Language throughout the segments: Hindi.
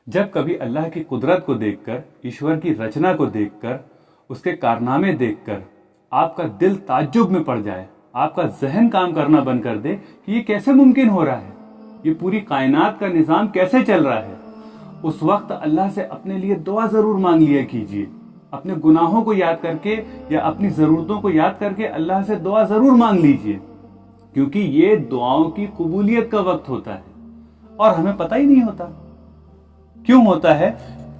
जब कभी अल्लाह की कुदरत को देखकर, ईश्वर की रचना को देखकर, उसके कारनामे देखकर आपका दिल ताज्जुब में पड़ जाए, आपका जहन काम करना बंद कर दे कि ये कैसे मुमकिन हो रहा है, ये पूरी कायनात का निजाम कैसे चल रहा है, उस वक्त अल्लाह से अपने लिए दुआ जरूर मांग लिया कीजिए। अपने गुनाहों को याद करके या अपनी जरूरतों को याद करके अल्लाह से दुआ जरूर मांग लीजिए, क्योंकि ये दुआओं की कबूलियत का वक्त होता है और हमें पता ही नहीं होता। क्यों होता है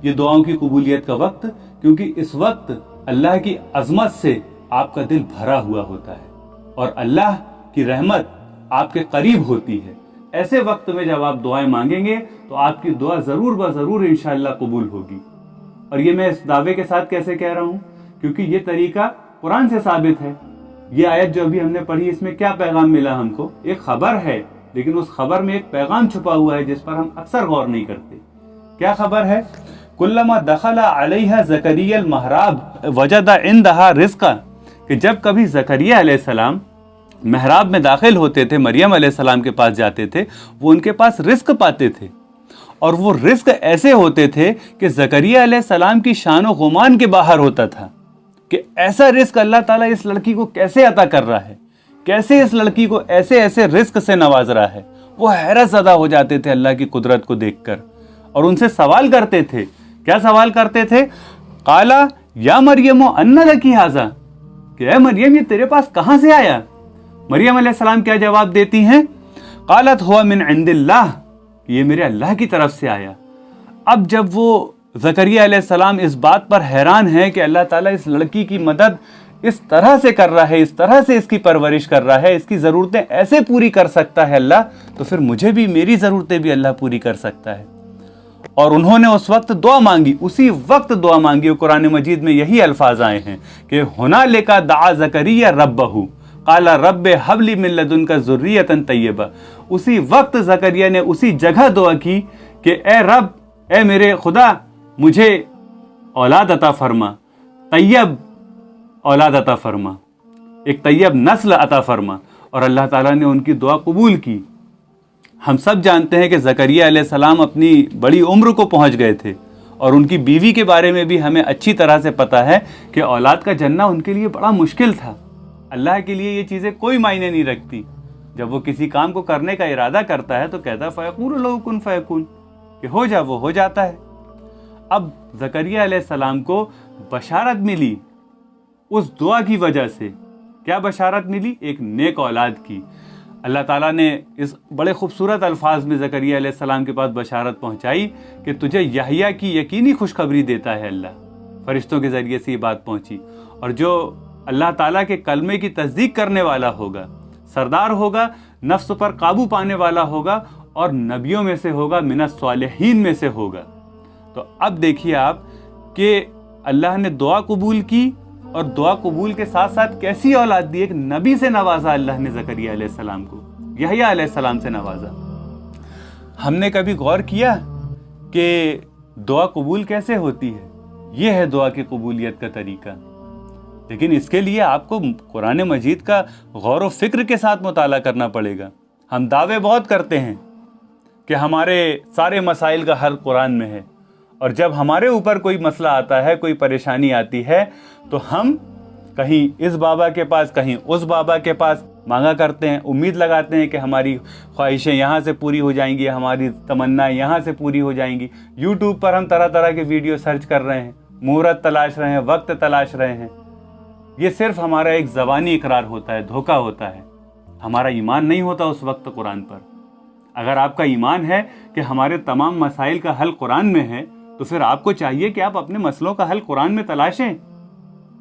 ये दुआओं की कबूलियत का वक्त? क्योंकि इस वक्त अल्लाह की अजमत से आपका दिल भरा हुआ होता है और अल्लाह की रहमत आपके करीब होती है। ऐसे वक्त में जब आप दुआएं मांगेंगे तो आपकी दुआ जरूर ब जरूर इंशाअल्लाह कबूल होगी। और ये मैं इस दावे के साथ कैसे कह रहा हूं? क्योंकि ये तरीका कुरान से साबित है। ये आयत जो अभी हमने पढ़ी, इसमें क्या पैगाम मिला हमको? एक खबर है, लेकिन उस खबर में एक पैगाम छुपा हुआ है जिस पर हम अक्सर गौर नहीं करते। क्या खबर है? कुल्लमा दखला अलैहा ज़करिया महराब वजदा इंदहा रिज़्क़ा, कि जब कभी ज़करिया अलैहिस्सलाम महराब में दाखिल होते थे, मरियम अलैहिस्सलाम के पास जाते थे, वो उनके पास रिस्क पाते थे। और वो रिस्क ऐसे होते थे कि ज़करिया अलैहिस्सलाम की शान व गुमान के बाहर होता था कि ऐसा रिस्क अल्लाह ताला इस लड़की को कैसे अता कर रहा है, कैसे इस लड़की को ऐसे ऐसे रिस्क से नवाज रहा है। वो हैरत ज़दा हो जाते थे अल्लाह की कुदरत को देखकर और उनसे सवाल करते थे। क्या सवाल करते थे? काला या मरियम अन्ना लकी हाजा, कि ऐ मरियम ये तेरे पास कहां से आया? मरियम अलैहिस्सलाम क्या जवाब देती हैं? कालत हुआ मिन इंदिल्लाह, ये मेरे अल्लाह की तरफ से आया। अब जब वो ज़करिया अलैहिस्सलाम इस बात पर हैरान है कि अल्लाह ताला इस लड़की की मदद इस तरह से कर रहा है, इस तरह से इसकी परवरिश कर रहा है, इसकी ज़रूरतें ऐसे पूरी कर सकता है अल्लाह, तो फिर मुझे भी, मेरी ज़रूरतें भी अल्लाह पूरी कर सकता है। और उन्होंने उस वक्त दुआ मांगी, उसी वक्त दुआ मांगी। कुरान मजीद में यही अल्फाज आए हैं कि हुनालिका दआ ज़करिया रब्बहू काला रब्बे हबली मिन लदुनका ज़ुर्रियतन तय्यबा। उसी वक्त ज़करिया ने उसी जगह दुआ की कि ए रब, ए मेरे खुदा, मुझे औलाद अता फरमा, तैयब औलाद अता फरमा, एक तैयब नस्ल अता फरमा। और अल्लाह ताला ने उनकी दुआ कबूल की। हम सब जानते हैं कि ज़करिया अलैहिस्सलाम अपनी बड़ी उम्र को पहुंच गए थे और उनकी बीवी के बारे में भी हमें अच्छी तरह से पता है कि औलाद का जन्ना उनके लिए बड़ा मुश्किल था। अल्लाह के लिए ये चीज़ें कोई मायने नहीं रखती। जब वो किसी काम को करने का इरादा करता है तो कहता फ़यकूलु लहू कुन फ़यकून, कि हो जा, वो हो जाता है। अब ज़करिया अलैहिस्सलाम को बशारत मिली उस दुआ की वजह से। क्या बशारत मिली? एक नेक औलाद की। अल्लाह ताला ने इस बड़े खूबसूरत अल्फाज में ज़करिया अलैहिस्सलाम के पास बशारत पहुंचाई कि तुझे यहया की यकीनी खुशखबरी देता है अल्लाह। फरिश्तों के ज़रिए से ये बात पहुंची। और जो अल्लाह ताला के कलमे की तस्दीक करने वाला होगा, सरदार होगा, नफ्स पर काबू पाने वाला होगा और नबियों में से होगा, मिनस सालिहीन में से होगा। तो अब देखिए आप कि अल्लाह ने दुआ कबूल की और दुआ कबूल के साथ साथ कैसी औलाद दी। एक नबी से नवाजा अल्लाह ने ज़करिया अलैहिस्सलाम को, यहया अलैहिस्सलाम से नवाजा। हमने कभी गौर किया कि दुआ कबूल कैसे होती है? यह है दुआ की कबूलियत का तरीका। लेकिन इसके लिए आपको कुरान मजीद का गौर व फिक्र के साथ मुताला करना पड़ेगा। हम दावे बहुत करते हैं कि हमारे सारे मसाइल का हल कुरान में है, और जब हमारे ऊपर कोई मसला आता है, कोई परेशानी आती है, तो हम कहीं इस बाबा के पास, कहीं उस बाबा के पास मांगा करते हैं, उम्मीद लगाते हैं कि हमारी ख्वाहिशें यहाँ से पूरी हो जाएंगी, हमारी तमन्नाएं यहाँ से पूरी हो जाएंगी। यूट्यूब पर हम तरह तरह के वीडियो सर्च कर रहे हैं, मुहूर्त तलाश रहे हैं, वक्त तलाश रहे हैं। ये सिर्फ हमारा एक ज़बानी इकरार होता है, धोखा होता है। हमारा ईमान नहीं होता उस वक्त कुरान पर। अगर आपका ईमान है कि हमारे तमाम मसाइल का हल कुरान में है, तो फिर आपको चाहिए कि आप अपने मसलों का हल कुरान में तलाशें।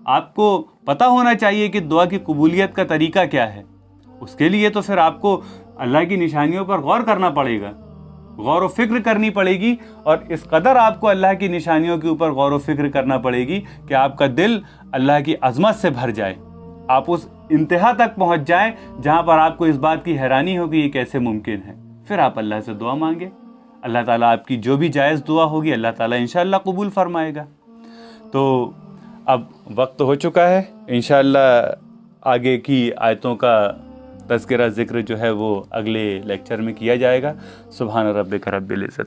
आपको पता होना चाहिए कि दुआ की कबूलियत का तरीका क्या है। उसके लिए तो फिर आपको अल्लाह की निशानियों पर गौर करना पड़ेगा, गौर व फिक्र करनी पड़ेगी। और इस कदर आपको अल्लाह की निशानियों के ऊपर गौर व फिक्र करना पड़ेगी कि आपका दिल अल्लाह की अजमत से भर जाए, आप उस इंतहा तक पहुंच जाएं जहां पर आपको इस बात की हैरानी हो कि ये कैसे मुमकिन है। फिर आप अल्लाह से दुआ मांगे। अल्लाह ताला आपकी जो भी जायज़ दुआ होगी अल्लाह ताला इंशाअल्लाह कबूल फरमाएगा। तो अब वक्त हो चुका है, इंशाअल्लाह आगे की आयतों का तज़किरा ज़िक्र जो है वो अगले लेक्चर में किया जाएगा। सुभान रब्बिक रब्बिल इज़्ज़त।